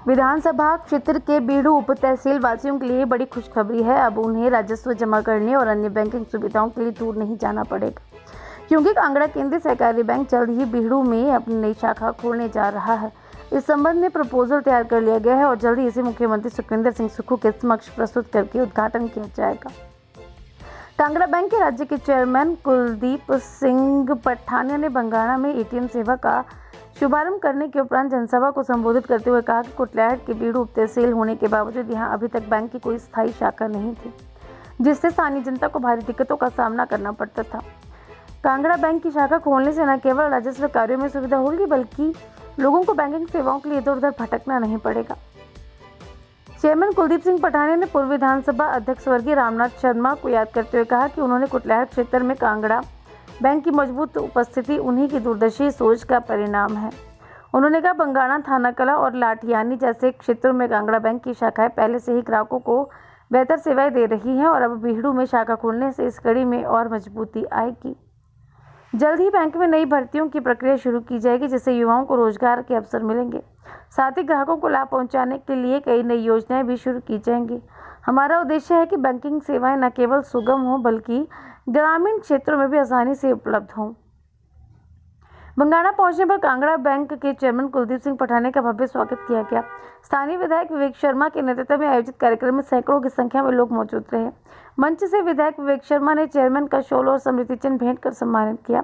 विधानसभा क्षेत्र के बीड़ू उप तहसील वासियों के लिए बड़ी खुशखबरी है। अब उन्हें राजस्व जमा करने और अन्य बैंकिंग सुविधाओं के लिए दूर नहीं जाना पड़ेगा, क्योंकि कांगड़ा केंद्रीय सहकारी बैंक जल्द ही बीड़ू में अपनी नई शाखा खोलने जा रहा है। इस संबंध में प्रपोजल तैयार कर लिया गया है और जल्द ही इसे मुख्यमंत्री सुखविंदर सिंह सुक्खू के समक्ष प्रस्तुत करके उद्घाटन किया जाएगा। कांगड़ा बैंक के राज्य के चेयरमैन कुलदीप सिंह पठानिया ने बंगाणा में एटीएम सेवा का शुभारंभ करने के उपरांत जनसभा को संबोधित करते हुए कहा कि कुटलैहट के बीड़ू उप तहसील होने के बावजूद यहां अभी तक बैंक की कोई स्थायी शाखा नहीं थी, जिससे स्थानीय जनता को भारी दिक्कतों का सामना करना पड़ता था। कांगड़ा बैंक की शाखा खोलने से न केवल राजस्व कार्यों में सुविधा होगी, बल्कि लोगों को बैंकिंग सेवाओं के लिए इधर उधर भटकना नहीं पड़ेगा। चेयरमैन कुलदीप सिंह पठानिया ने पूर्व विधानसभा अध्यक्ष स्वर्गीय रामनाथ शर्मा को याद करते हुए कहा कि उन्होंने कुटलैहट क्षेत्र में कांगड़ा बैंक की मजबूत उपस्थिति उन्हीं की दूरदर्शी सोच का परिणाम है। उन्होंने कहा, बंगाणा, थाना कला और लाठियानी जैसे क्षेत्रों में कांगड़ा बैंक की शाखाएं पहले से ही ग्राहकों को बेहतर सेवाएं दे रही हैं और अब बीड़ू में शाखा खोलने से इस कड़ी में और मजबूती आएगी। जल्द ही बैंक में नई भर्तियों की प्रक्रिया शुरू की जाएगी, जिससे युवाओं को रोजगार के अवसर मिलेंगे। साथ ही ग्राहकों को लाभ पहुंचाने के लिए कई नई योजनाएं भी शुरू की जाएंगी। हमारा उद्देश्य है कि बैंकिंग सेवाएं न केवल सुगम हों, बल्कि ग्रामीण क्षेत्रों में भी आसानी से उपलब्ध हों। बंगाणा पहुंचने पर कांगड़ा बैंक के चेयरमैन कुलदीप सिंह पठानिया का भव्य स्वागत किया गया। स्थानीय विधायक विवेक शर्मा के नेतृत्व में आयोजित कार्यक्रम में सैकड़ों की संख्या में लोग मौजूद रहे। मंच से विधायक विवेक शर्मा ने चेयरमैन का शॉल और स्मृति चिन्ह भेंट कर सम्मानित किया।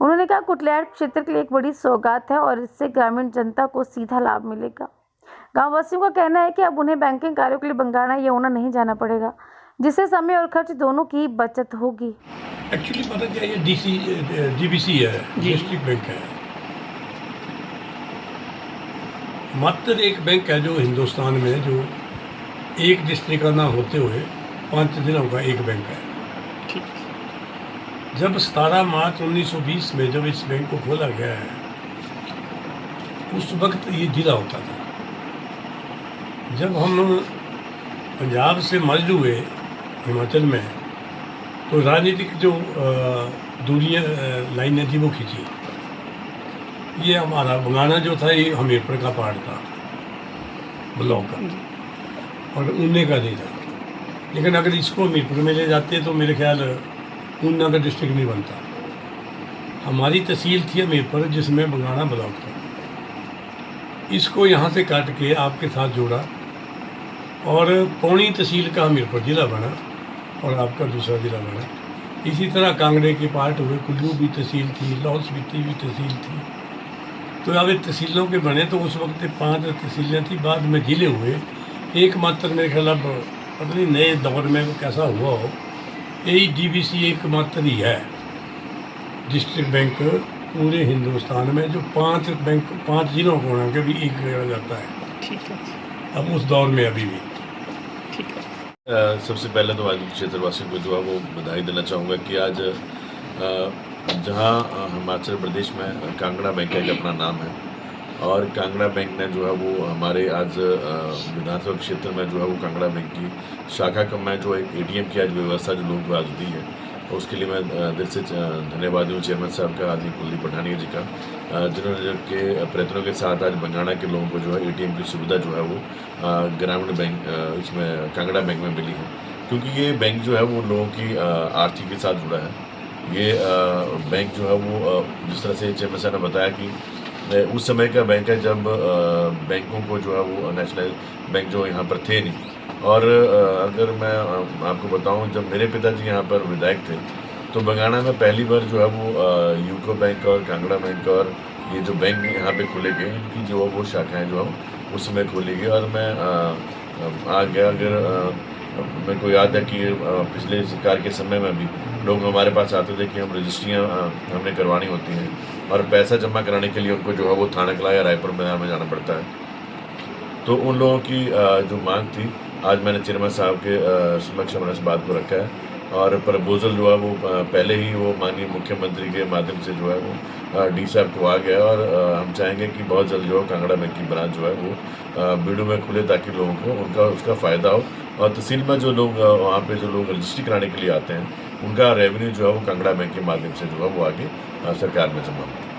उन्होंने कहा, कुटलैहट क्षेत्र के लिए एक बड़ी सौगात है और इससे ग्रामीण जनता को सीधा लाभ मिलेगा। गाँव वासियों का कहना है कि अब उन्हें बैंकिंग कार्यों के लिए बंगाणा या ऊना नहीं जाना पड़ेगा, जिससे समय और खर्च दोनों की बचत होगी। एक्चुअली पता क्या, ये डीबीसी है, डिस्ट्रिक्ट बैंक है। मात्र एक बैंक है जो हिंदुस्तान में जो एक डिस्ट्रिक्ट का ना होते हुए 5 जिलों का एक बैंक है। जब 17 मार्च 1920 में जब इस बैंक को खोला गया है, उस वक्त ये जिला होता था। जब हम पंजाब से मर्ज हुए हिमाचल में, तो राजनीतिक जो दूरियाँ लाइनें थी वो खींची। ये हमारा बंगाणा जो था ये हमीरपुर का पार्ट था, ब्लॉक का, और ऊना का नहीं था। लेकिन अगर इसको हमीरपुर में ले जाते तो मेरे ख्याल ऊना का डिस्ट्रिक्ट नहीं बनता। हमारी तहसील थी हमीरपुर, जिसमें बंगाणा ब्लॉक था। इसको यहाँ से काट के आपके साथ जोड़ा और पौनी तहसील का हमीरपुर ज़िला बना और आपका दूसरा ज़िला बना। इसी तरह कांगड़े के पार्ट हुए, कुल्लू भी तहसील थी, लाहौल स्पीति भी तहसील थी। तो अब तहसीलों के बने तो उस वक्त 5 तहसीलें थी, बाद में ज़िले हुए। एकमात्र मेरे ख्याल अब पता नहीं नए दौर में वो कैसा हुआ हो, यही डीबीसी एकमात्र ही है डिस्ट्रिक्ट बैंक पूरे हिंदुस्तान में जो 5 जिलों को होना भी एक किया जाता है। ठीक है। अब उस दौर में अभी भी सबसे पहले तो आज क्षेत्रवासियों को जो है वो बधाई देना चाहूँगा कि आज जहाँ हिमाचल प्रदेश में कांगड़ा बैंक का एक अपना नाम है और कांगड़ा बैंक ने जो है वो हमारे आज विधानसभा क्षेत्र में जो है वो कांगड़ा बैंक की शाखा का में जो एक एटीएम की आज व्यवस्था जो लोगों को आज दी है, उसके लिए मैं दिल से धन्यवाद हूँ चेयरमैन साहब का, आदि कुलदीप पठानिया जी का, जिन्होंने के प्रयत्नों के साथ आज बंगाणा के लोगों को जो है एटीएम की सुविधा जो है वो ग्रामीण बैंक इसमें कांगड़ा बैंक में मिली है। क्योंकि ये बैंक जो है वो लोगों की आर्थिक के साथ जुड़ा है। ये बैंक जो है वो जिस तरह से चेयरमैन साहब ने बताया कि उस समय का बैंक है जब बैंकों को जो है वो नेशनल बैंक जो यहाँ पर थे नहीं। और अगर मैं आपको बताऊं, जब मेरे पिताजी यहाँ पर विधायक थे तो बंगाणा में पहली बार जो है वो यूको बैंक और कांगड़ा बैंक और ये जो बैंक यहाँ पे खोले गए, इनकी जो है वो शाखाएँ जो है उस समय खोली गई। और मैं आ गया, अगर मेरे को याद है कि पिछले सरकार के समय में भी लोग हमारे पास आते थे कि हम रजिस्ट्रियाँ हमें करवानी होती हैं और पैसा जमा कराने के लिए उनको जो है वो थाना कला या रायपुर बाजार में जाना पड़ता है। तो उन लोगों की जो मांग थी, आज मैंने चेयरमैन साहब के समक्ष हमने इस बात को रखा है और प्रपोजल जो है वो पहले ही वो माननीय मुख्यमंत्री के माध्यम से जो है वो डी साहब को आ गया और हम चाहेंगे कि बहुत जल्द जो है कांगड़ा बैंक की ब्रांच जो है वो बीड़ू में खुले ताकि लोगों को उनका उसका फ़ायदा हो और तहसील में जो लोग वहाँ पे जो लोग रजिस्ट्री कराने के लिए आते हैं उनका रेवेन्यू जो है वो कांगड़ा बैंक के माध्यम से जो है वो आगे सरकार में जमा हो।